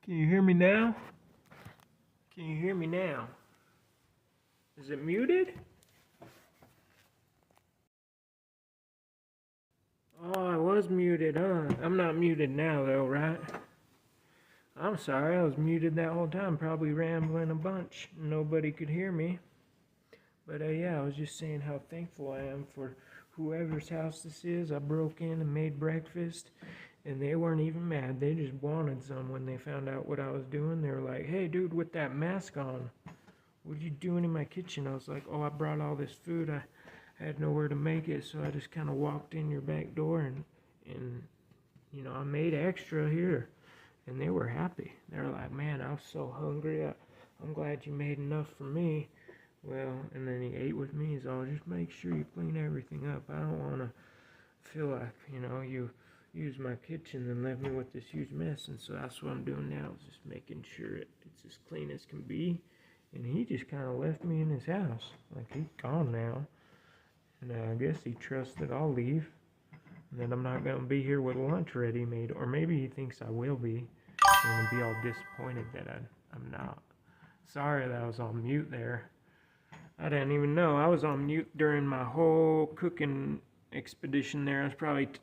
Can you hear me now? Can you hear me now? Is it muted? Oh, I was muted, huh? I'm not muted now, though, right? I'm sorry, I was muted that whole time, probably rambling a bunch. Nobody could hear me. But yeah, I was just saying how thankful I am for whoever's house this is. I broke in and made breakfast, and they weren't even mad. They just wanted some when they found out what I was doing. They were like, "Hey, dude, with that mask on, what are you doing in my kitchen?" I was like, "Oh, I brought all this food. I had nowhere to make it, so I just kind of walked in your back door and I made extra here." And they were happy. They were like, "Man, I was so hungry. I'm glad you made enough for me." Well, and then he ate with me. He's all, "Just make sure you clean everything up. I don't want to feel like, you use my kitchen and left me with this huge mess." And so that's what I'm doing now, is just making sure it's as clean as can be. And he just kind of left me in his house. Like, he's gone now. And I guess he trusts that I'll leave. And that I'm not going to be here with lunch ready made. Or maybe he thinks I will be. And be all disappointed that I'm not. Sorry that I was on mute there. I didn't even know. I was on mute during my whole cooking expedition there.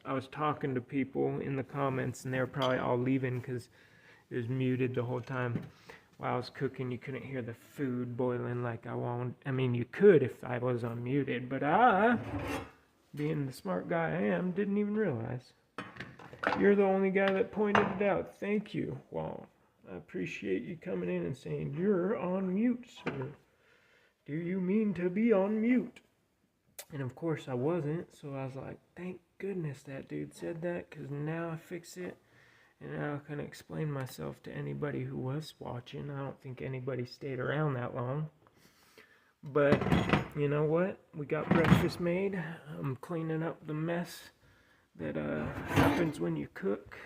I was talking to people in the comments, and they were probably all leaving because it was muted the whole time. While I was cooking, you couldn't hear the food boiling like I want. I mean, you could if I was unmuted, but I, being the smart guy I am, didn't even realize. You're the only guy that pointed it out. Thank you, Juan. I appreciate you coming in and saying, "You're on mute, sir. Do you mean to be on mute?" And of course I wasn't, so I was like, thank goodness that dude said that, because now I fix it. And now I can explain myself to anybody who was watching. I don't think anybody stayed around that long. But you know what? We got breakfast made. I'm cleaning up the mess that happens when you cook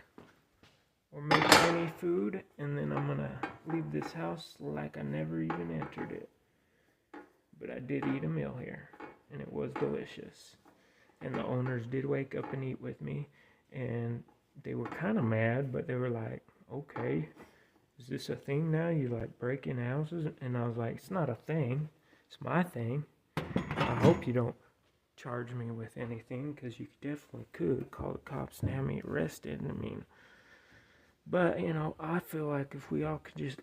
or make any food. And then I'm going to leave this house like I never even entered it. But I did eat a meal here, and it was delicious. And the owners did wake up and eat with me, and they were kind of mad, but they were like, "Okay, is this a thing now? You like break in houses?" And I was like, "It's not a thing. It's my thing. I hope you don't charge me with anything, because you definitely could call the cops and have me arrested. I mean, but I feel like if we all could just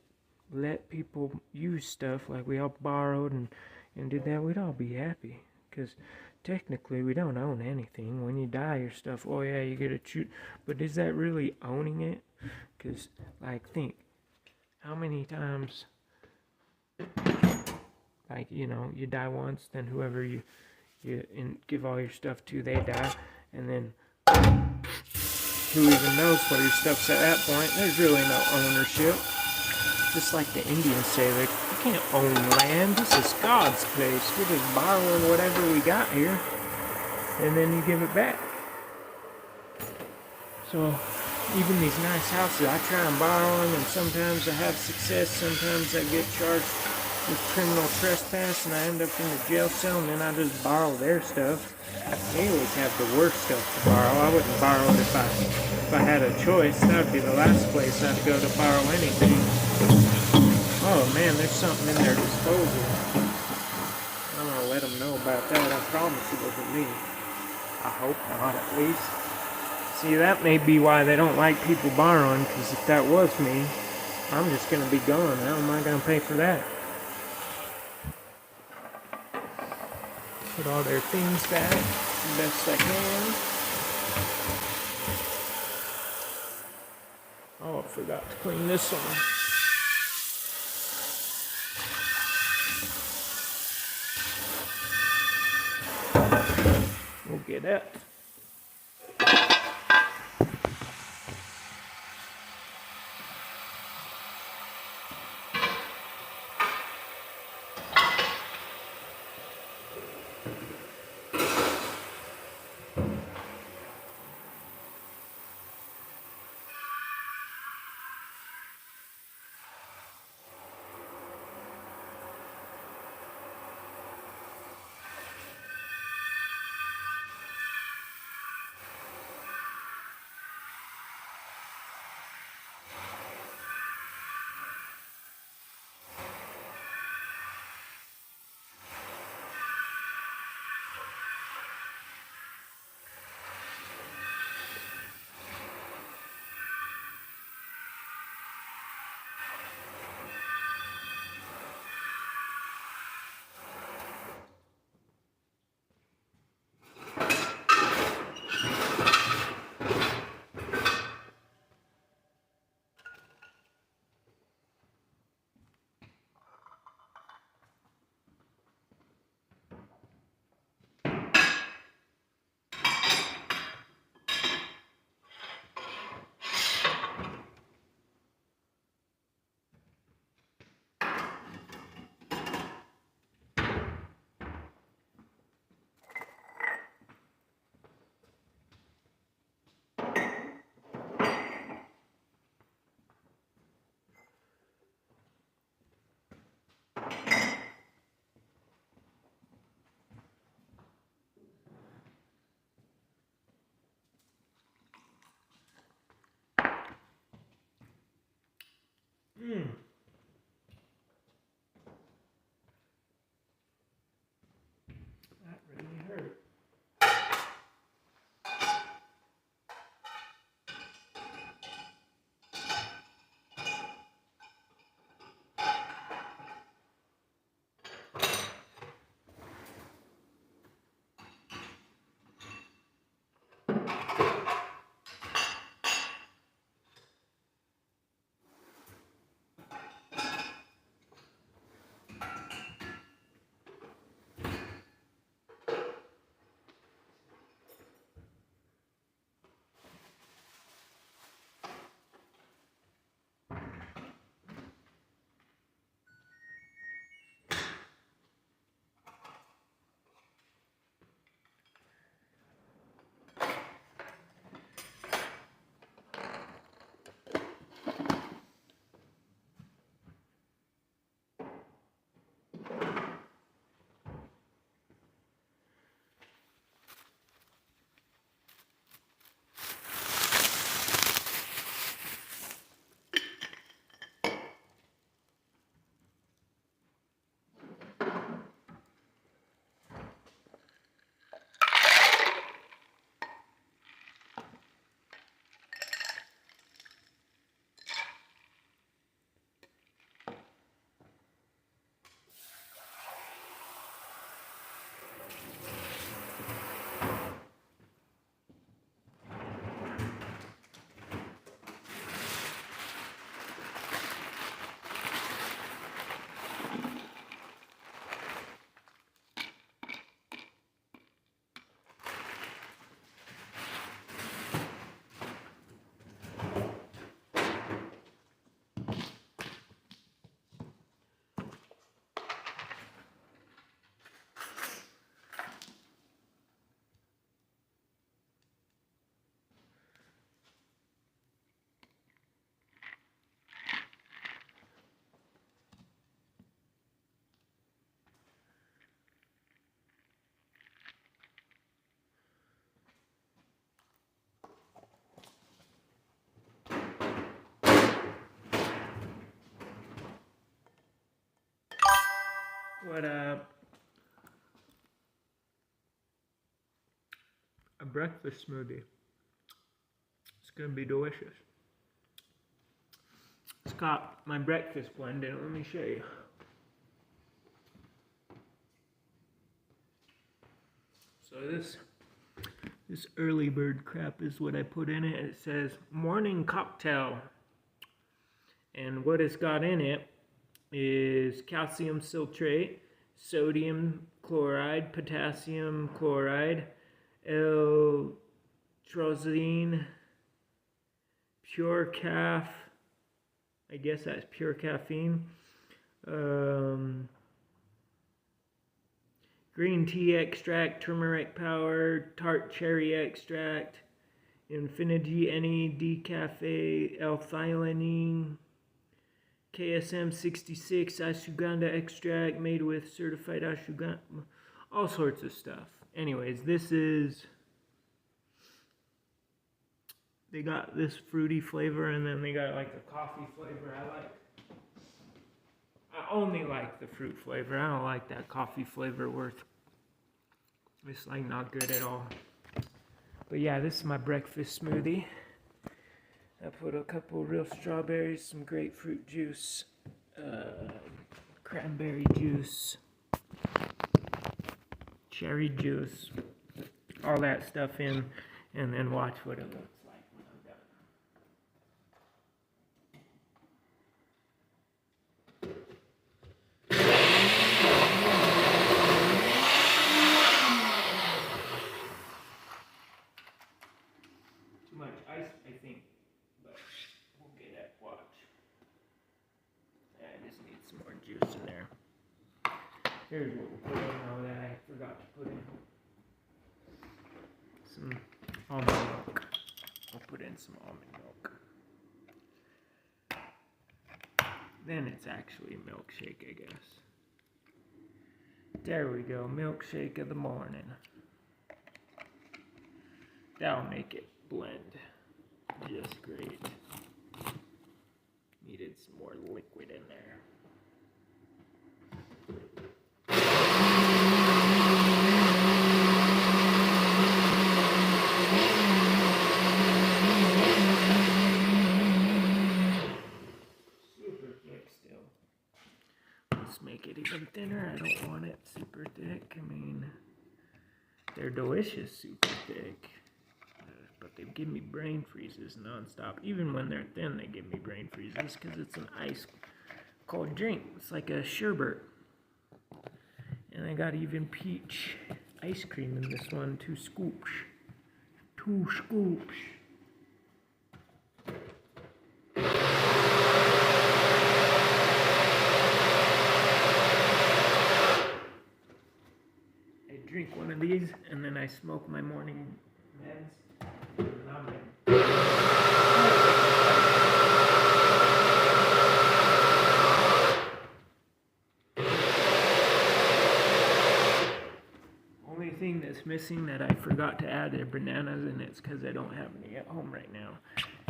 let people use stuff, like we all borrowed and did that, we'd all be happy. Because technically we don't own anything. When you die, your stuff, oh yeah, you get to choose. But is that really owning it? Because, like, think, how many times, like, you die once, then whoever you give all your stuff to, they die. And then who even knows where your stuff's at that point? There's really no ownership. Just like the Indians say, like, you can't own land. This is God's place. We're just borrowing whatever we got here, and then you give it back. So even these nice houses, I try and borrow them, and sometimes I have success. Sometimes I get charged with criminal trespass, and I end up in the jail cell, and then I just borrow their stuff. They always have the worst stuff to borrow. I wouldn't borrow it if I had a choice. That would be the last place I'd go to borrow anything. Oh man, there's something in their disposal. I'm gonna let them know about that. I promise it wasn't me. I hope not, at least. See, that may be why they don't like people borrowing, because if that was me, I'm just gonna be gone. How am I gonna pay for that? Put all their things back the best I can. Oh, I forgot to clean this one. We'll get it. what a breakfast smoothie. It's gonna be delicious. It's got my breakfast blend in it. Let me show you. So this early bird crap is what I put in it. It says morning cocktail. And what it's got in it is calcium citrate, sodium chloride, potassium chloride, L-trozine, pure calf, I guess that's pure caffeine, green tea extract, turmeric powder, tart cherry extract, infinity decaf L-theanine, KSM 66 ashwagandha extract made with certified ashwagandha, all sorts of stuff. Anyways, they got this fruity flavor, and then they got like the coffee flavor I only like the fruit flavor. I don't like that coffee flavor it's like not good at all. But yeah, this is my breakfast smoothie. I put a couple real strawberries, some grapefruit juice, cranberry juice, cherry juice, all that stuff in, and then watch what it looks like when I'm done. Too much ice, I think, but we'll get it. Watch. I just need some more juice in there. Here's what we'll put in now that I forgot to put in. Some almond milk. I'll put in some almond milk. Then it's actually a milkshake, I guess. There we go, milkshake of the morning. That'll make it blend just great. Needed some more liquid in there. Super thick still. Let's make it even thinner. I don't want it super thick. I mean, they're delicious super thick. But they give me brain freezes nonstop. Even when they're thin, they give me brain freezes because it's an ice cold drink. It's like a sherbet. And I got even peach ice cream in this one. 2 scoops. 2 scoops. I drink one of these and then I smoke my morning meds. Only thing that's missing that I forgot to add are bananas, and it's because I don't have any at home right now.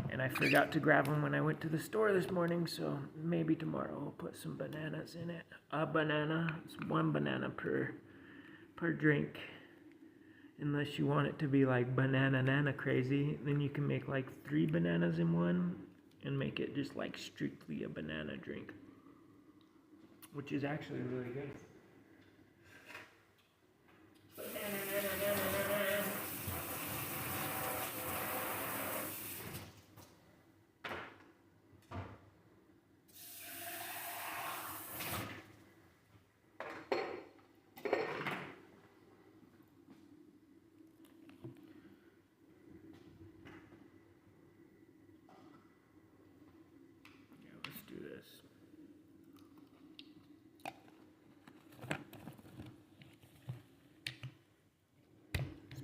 And I forgot to grab them when I went to the store this morning, so maybe tomorrow I'll put some bananas in it. A banana, it's 1 banana per drink. Unless you want it to be like banana crazy, then you can make like 3 bananas in one and make it just like strictly a banana drink, which is actually really good.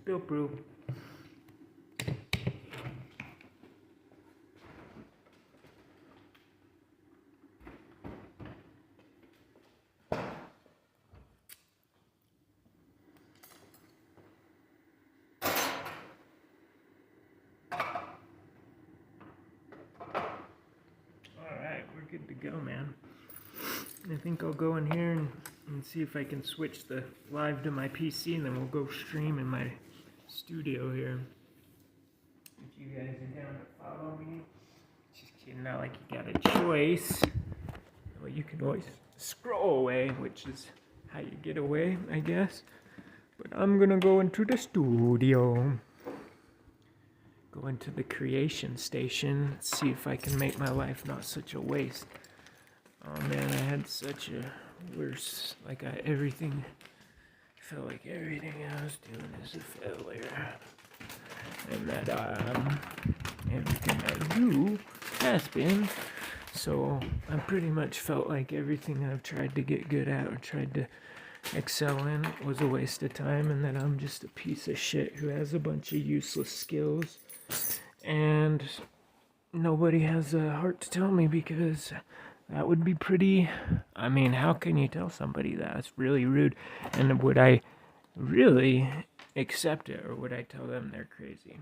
Spill proof. Alright, we're good to go, man. I think I'll go in here and and see if I can switch the live to my PC, and then we'll go stream in my studio here. If you guys are down to follow me. Just kidding, not like you got a choice. Well, you can always scroll away, which is how you get away, I guess. But I'm gonna go into the studio. Go into the creation station. See if I can make my life not such a waste. Oh man, I had such a worse, everything, felt like everything I was doing is a failure. And that everything I do has been. So I pretty much felt like everything I've tried to get good at or tried to excel in was a waste of time, and that I'm just a piece of shit who has a bunch of useless skills. And nobody has a heart to tell me, because that would be pretty, I mean, how can you tell somebody that? That's really rude. And would I really accept it, or would I tell them they're crazy?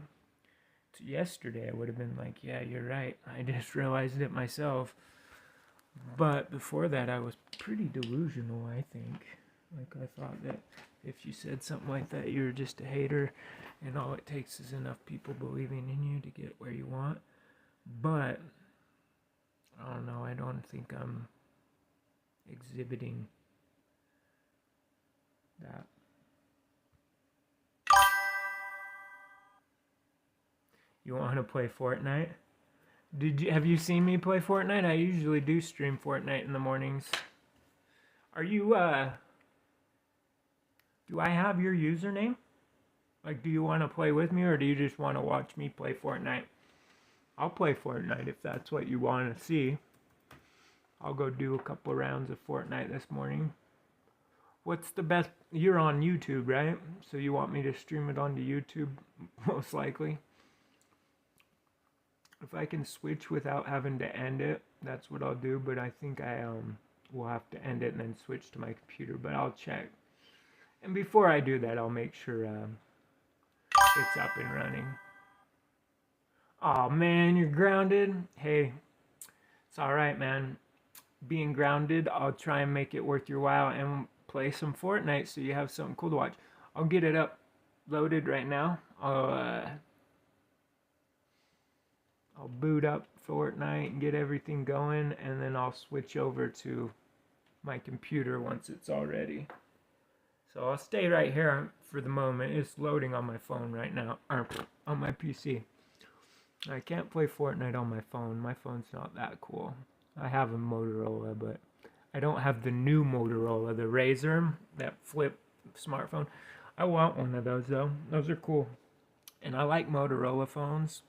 So yesterday I would have been like, yeah, you're right. I just realized it myself. But before that I was pretty delusional, I think. Like, I thought that if you said something like that, you're just a hater, and all it takes is enough people believing in you to get where you want. But I don't know, I don't think I'm exhibiting that. You want to play Fortnite? Have you seen me play Fortnite? I usually do stream Fortnite in the mornings. Are you, do I have your username? Like, do you want to play with me, or do you just want to watch me play Fortnite? I'll play Fortnite if that's what you want to see. I'll go do a couple rounds of Fortnite this morning. What's the best? You're on YouTube, right? So you want me to stream it onto YouTube, most likely. If I can switch without having to end it, that's what I'll do. But I think I will have to end it and then switch to my computer. But I'll check. And before I do that, I'll make sure it's up and running. Oh man, you're grounded? Hey, it's alright, man. Being grounded, I'll try and make it worth your while and play some Fortnite so you have something cool to watch. I'll get it uploaded right now. I'll boot up Fortnite and get everything going, and then I'll switch over to my computer once it's all ready. So I'll stay right here for the moment. It's loading on my phone right now, or on my PC. I can't play Fortnite on my phone. My phone's not that cool. I have a Motorola, but I don't have the new Motorola, the Razr, that flip smartphone. I want one of those though. Those are cool. And I like Motorola phones,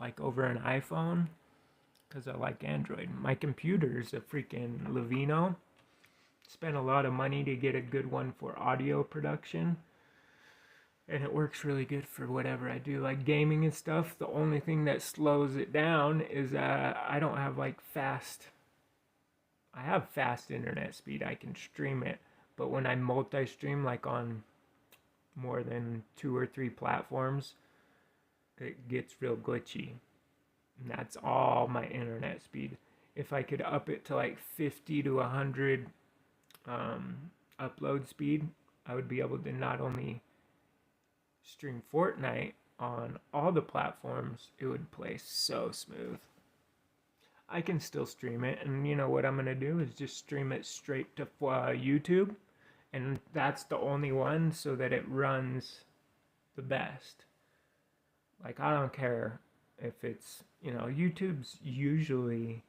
like over an iPhone, because I like Android. My computer's a freaking Levino. Spent a lot of money to get a good one for audio production, and it works really good for whatever I do, like gaming and stuff. The only thing that slows it down is I don't have I have fast internet speed. I can stream it, but when I multi-stream, like on more than 2 or 3 platforms, it gets real glitchy. And that's all my internet speed. If I could up it to like 50 to 100 upload speed, I would be able to not only stream Fortnite on all the platforms, it would play so smooth. I can still stream it, and you know what I'm going to do is just stream it straight to YouTube, and that's the only one so that it runs the best. Like, I don't care if it's, YouTube's usually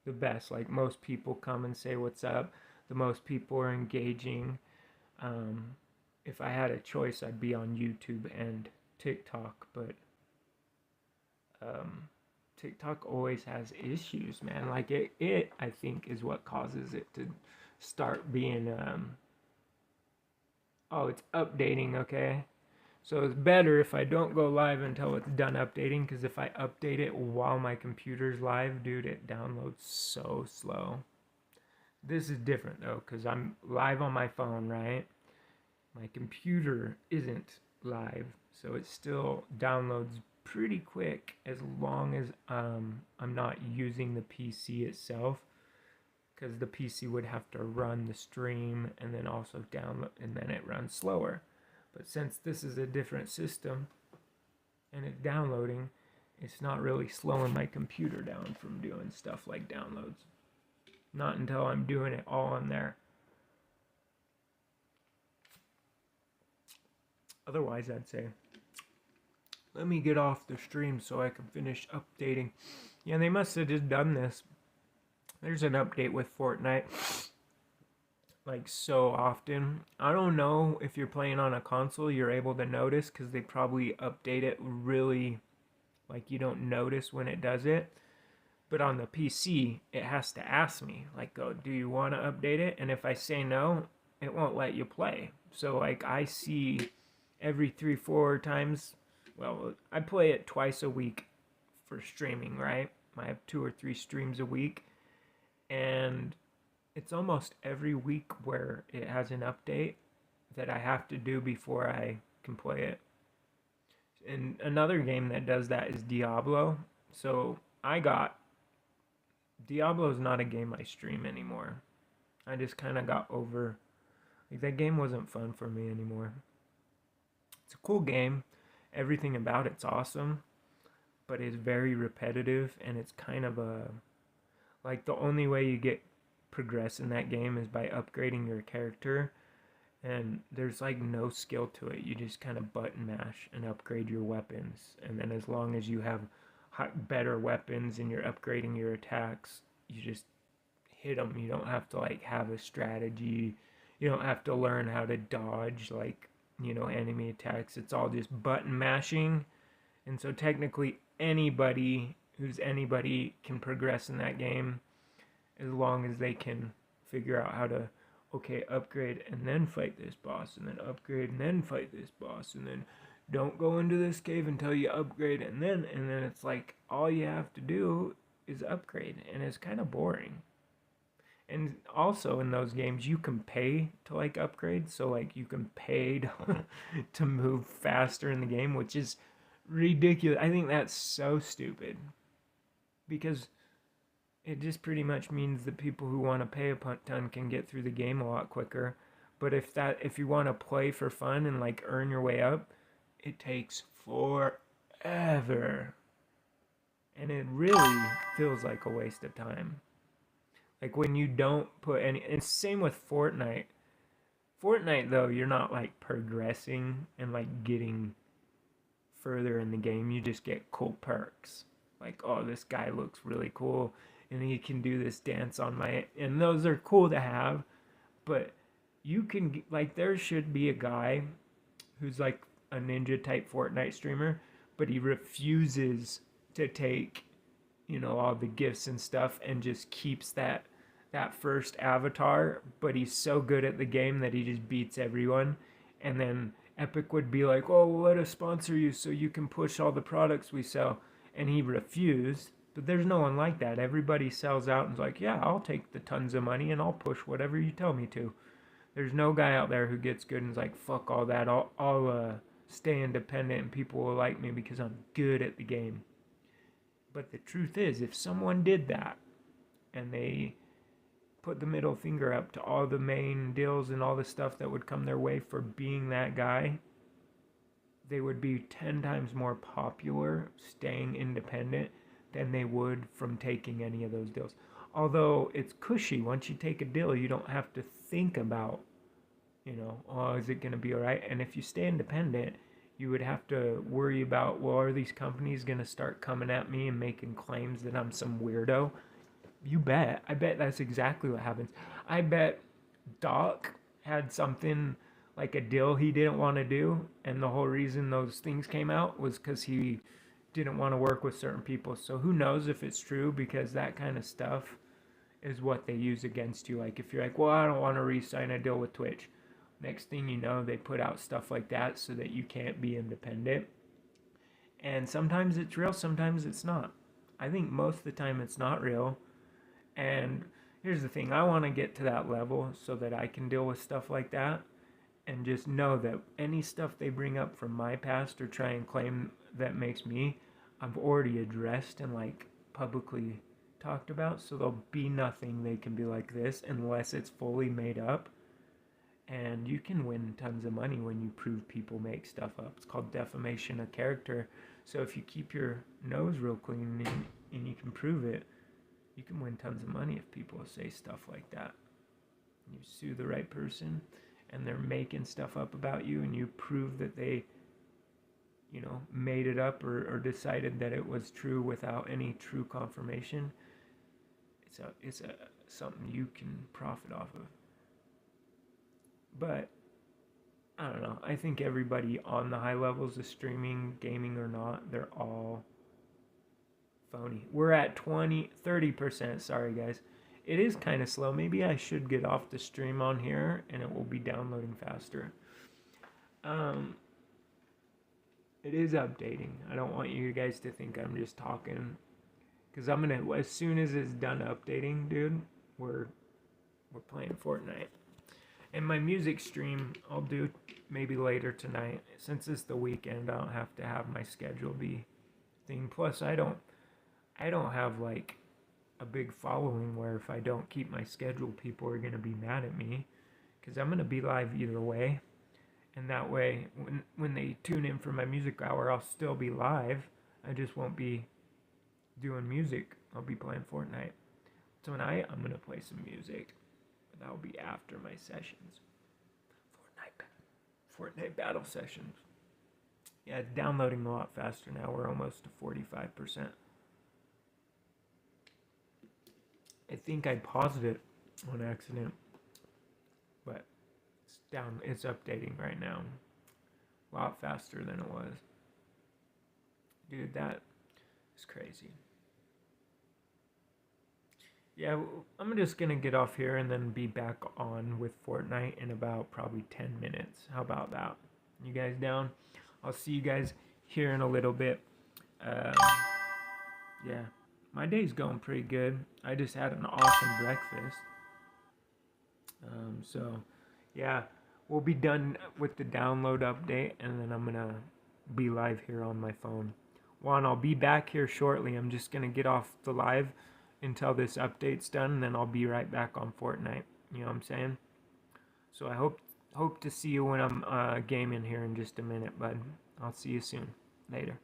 the best. Like, most people come and say what's up. The most people are engaging. If I had a choice, I'd be on YouTube and TikTok, but TikTok always has issues, man. Like, it I think is what causes it to start being it's updating, okay? So it's better if I don't go live until it's done updating, because if I update it while my computer's live, dude, it downloads so slow. This is different though, because I'm live on my phone, right? My computer isn't live, so it still downloads pretty quick as long as I'm not using the PC itself. because the PC would have to run the stream and then also download, and then it runs slower. But since this is a different system and it's downloading, it's not really slowing my computer down from doing stuff like downloads. Not until I'm doing it all on there. Otherwise, I'd say, let me get off the stream so I can finish updating. Yeah, they must have just done this. There's an update with Fortnite, like, so often. I don't know if you're playing on a console, you're able to notice, because they probably update it really, like, you don't notice when it does it. But on the PC, it has to ask me, like, go, do you want to update it? And if I say no, it won't let you play. So, like, I see every 3-4 times, well, I play it twice a week for streaming, right? I have 2 or 3 streams a week, and it's almost every week where it has an update that I have to do before I can play it. And another game that does that is Diablo. So Diablo's not a game I stream anymore. I just kind of got over, like, that game wasn't fun for me anymore. It's a cool game. Everything about it's awesome, but it's very repetitive, and it's kind of like, the only way you get progress in that game is by upgrading your character, and there's like no skill to it. You just kind of button mash and upgrade your weapons, and then as long as you have better weapons and you're upgrading your attacks, you just hit them. You don't have to, like, have a strategy. You don't have to learn how to dodge, like, enemy attacks. It's all just button mashing. And so technically anybody can progress in that game, as long as they can figure out how to, okay, upgrade and then fight this boss, and then upgrade and then fight this boss, and then don't go into this cave until you upgrade, and then it's like all you have to do is upgrade, and it's kind of boring. And also in those games, you can pay to, like, upgrade. So, like, you can pay to move faster in the game, which is ridiculous. I think that's so stupid, because it just pretty much means that people who want to pay a ton can get through the game a lot quicker. But if you want to play for fun and, like, earn your way up, it takes forever. And it really feels like a waste of time. Like, when you don't put any, and same with Fortnite. Fortnite, though, you're not, like, progressing and, like, getting further in the game. You just get cool perks. Like, oh, this guy looks really cool, and he can do this dance on my, and those are cool to have. But you can, like, there should be a guy who's like a ninja type Fortnite streamer, but he refuses to take, all the gifts and stuff, and just keeps that first avatar. But he's so good at the game that he just beats everyone. And then Epic would be like, oh, we'll let us sponsor you so you can push all the products we sell. And he refused. But there's no one like that. Everybody sells out and is like, yeah, I'll take the tons of money and I'll push whatever you tell me to. There's no guy out there who gets good and is like, fuck all that. I'll stay independent and people will like me because I'm good at the game. But the truth is, if someone did that and they put the middle finger up to all the main deals and all the stuff that would come their way for being that guy, they would be 10 times more popular staying independent than they would from taking any of those deals. Although it's cushy. Once you take a deal, you don't have to think about, oh, is it going to be all right? And if you stay independent, you would have to worry about, well, are these companies going to start coming at me and making claims that I'm some weirdo? You bet. I bet that's exactly what happens. I bet Doc had something like a deal he didn't want to do, and the whole reason those things came out was because he didn't want to work with certain people. So who knows if it's true, because that kind of stuff is what they use against you. Like, if you're like, well, I don't want to re-sign a deal with Twitch, next thing you know, they put out stuff like that so that you can't be independent. And sometimes it's real, sometimes it's not. I think most of the time it's not real. And here's the thing, I want to get to that level so that I can deal with stuff like that, and just know that any stuff they bring up from my past or try and claim that makes me, I've already addressed and, like, publicly, discussed. And, like, I don't want to get to that level. I want to get to that level so that I can deal with stuff like that and just know that any stuff they bring up from my past or try and claim that makes me, I've already addressed and, like, publicly discussed. And, like, I don't want to get to that level so that I can deal with stuff like that and just know that any stuff they bring up from my past or try and claim that makes me, I've already addressed and, like, publicly talked about, so there'll be nothing they can be like this unless it's fully made up. And you can win tons of money when you prove people make stuff up. It's called defamation of character. So if you keep your nose real clean and you can prove it, you can win tons of money if people say stuff like that. You sue the right person and they're making stuff up about you, and you prove that they, made it up or decided that it was true without any true confirmation. It's a something you can profit off of. But I don't know. I think everybody on the high levels of streaming, gaming or not, they're all phony. We're at 30%. Sorry, guys. It is kind of slow. Maybe I should get off the stream on here and it will be downloading faster. It is updating. I don't want you guys to think I'm just talking. Because I'm going to, as soon as it's done updating, dude, we're playing Fortnite. And my music stream, I'll do maybe later tonight. Since it's the weekend, I don't have to have my schedule be thing. Plus, I don't have like a big following where if I don't keep my schedule, people are gonna be mad at me. Because I'm gonna be live either way, and that way, when they tune in for my music hour, I'll still be live. I just won't be doing music. I'll be playing Fortnite. Tonight, I'm gonna play some music. That'll be after my sessions. Fortnite battle sessions. Yeah, it's downloading a lot faster now. We're almost to 45%. I think I paused it on accident, but it's down. It's updating right now. A lot faster than it was. Dude, that is crazy. Yeah, I'm just gonna get off here and then be back on with Fortnite in about probably 10 minutes. How about that? You guys down? I'll see you guys here in a little bit. Yeah, my day's going pretty good. I just had an awesome breakfast. So, yeah, we'll be done with the download update, and then I'm gonna be live here on my phone. Juan, I'll be back here shortly. I'm just gonna get off the live until this update's done, and then I'll be right back on Fortnite. You know what I'm saying? So I hope to see you when I'm gaming here in just a minute, bud. I'll see you soon. Later.